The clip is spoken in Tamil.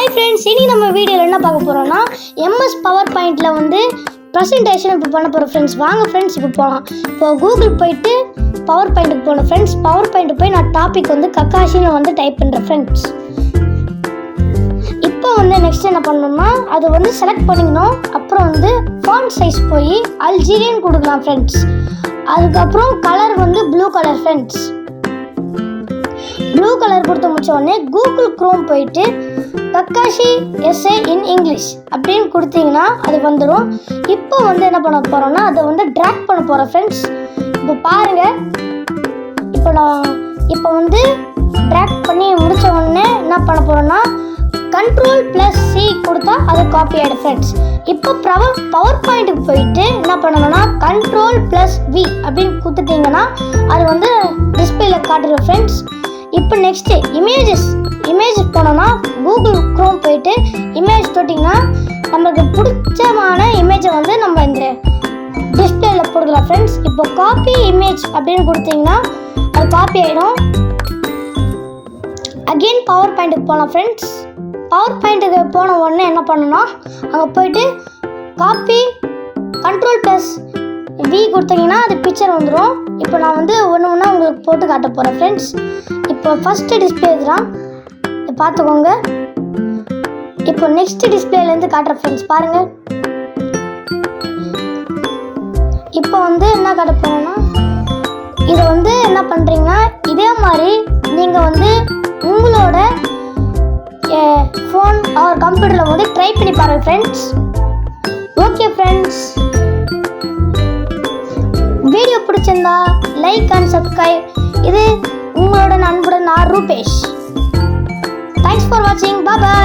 ஹாய் ஃப்ரெண்ட்ஸ், இனி நம்ம வீடியோவில் என்ன பார்க்க போகிறோம்னா எம்எஸ் பவர் பாயிண்டில் வந்து ப்ரெசன்டேஷன் இப்போ பண்ண போகிறோம் ஃப்ரெண்ட்ஸ். வாங்க ஃப்ரெண்ட்ஸ் இப்போ போகலாம். இப்போ கூகுள் போயிட்டு பவர் பாயிண்ட்டுக்கு போகணும் ஃப்ரெண்ட்ஸ். பவர் பாயிண்ட்டு போய் நான் டாபிக் வந்து கக்காஷின்னு வந்து டைப் பண்ணுறேன் ஃப்ரெண்ட்ஸ். இப்போ வந்து நெக்ஸ்ட் என்ன பண்ணணும்னா அது வந்து செலக்ட் பண்ணிக்கணும். அப்புறம் வந்து ஃபாண்ட் சைஸ் போய் அல்ஜீரியன் கொடுக்கலாம் ஃப்ரெண்ட்ஸ். அதுக்கப்புறம் கலர் வந்து blue colour friends. Blue colour கொடுத்து முடிச்ச உடனே கூகுள் குரோம் போயிட்டு கக்காஷி எஸ்ஏ இன் இங்கிலீஷ் அப்படின்னு கொடுத்தீங்கன்னா அது வந்துடும். இப்போ வந்து என்ன பண்ண போகிறோம்னா அதை வந்து ட்ராக் பண்ண போகிறோம் ஃப்ரெண்ட்ஸ். இப்போ பாருங்கள், இப்போ வந்து ட்ராக் பண்ணி முடித்த உடனே என்ன பண்ண போகிறோம்னா Ctrl+C கொடுத்தா அது காப்பி ஆகிடும் ஃப்ரெண்ட்ஸ். இப்போ பவர் பாயிண்ட்டுக்கு போயிட்டு என்ன பண்ணணும்னா Ctrl+V அப்படின்னு கொடுத்துட்டிங்கன்னா அது வந்து டிஸ்பிளேல காட்டுறோம் ஃப்ரெண்ட்ஸ். இப்போ நெக்ஸ்ட்டு இமேஜ் போனோம்னா கூகுள் குரோம் போயிட்டு இமேஜ் தொட்டிங்கன்னா நம்மளுக்கு பிடிச்சமான இமேஜை வந்து நம்ம இந்த டிஸ்பிளேல போடலாம் ஃப்ரெண்ட்ஸ். இப்போ காப்பி இமேஜ் அப்படின்னு கொடுத்தீங்கன்னா அது காப்பி ஆகிடும். அகெயின் பவர் பாயிண்ட்டுக்கு போகலாம் ஃப்ரெண்ட்ஸ். பவர் பாயிண்ட்டுக்கு போன உடனே என்ன பண்ணணும்னா அங்கே போயிட்டு காப்பி Ctrl+V கொடுத்தீங்கன்னா அது பிக்சர் வந்துடும். இப்போ நான் வந்து ஒன்று உங்களுக்கு போட்டு காட்ட போகிறேன் ஃப்ரெண்ட்ஸ். இப்போ ஃபஸ்ட்டு டிஸ்பிளே தான் பார்த்துக்கோங்க. இப்போ நெக்ஸ்ட் டிஸ்பிளேலேருந்து காட்டுறேன் ஃப்ரெண்ட்ஸ். பாருங்கள், இப்போ வந்து என்ன காட்ட போகிறோன்னா இதை வந்து என்ன பண்ணுறீங்கன்னா இதே மாதிரி நீங்கள் வந்து உங்களோட ஃபோன் ஆர் கம்ப்யூட்டரில் வந்து ட்ரை பண்ணி பாருங்கள் ஃப்ரெண்ட்ஸ். ஓகே ஃப்ரெண்ட்ஸ், வீடியோ பிடிச்சிருந்தா லைக் அண்ட் சப்ஸ்கிரைப். இது உங்களோட நண்புடன் நான் ரூபேஷ். தேங்க்ஸ் ஃபார் வாட்சிங். பாய்.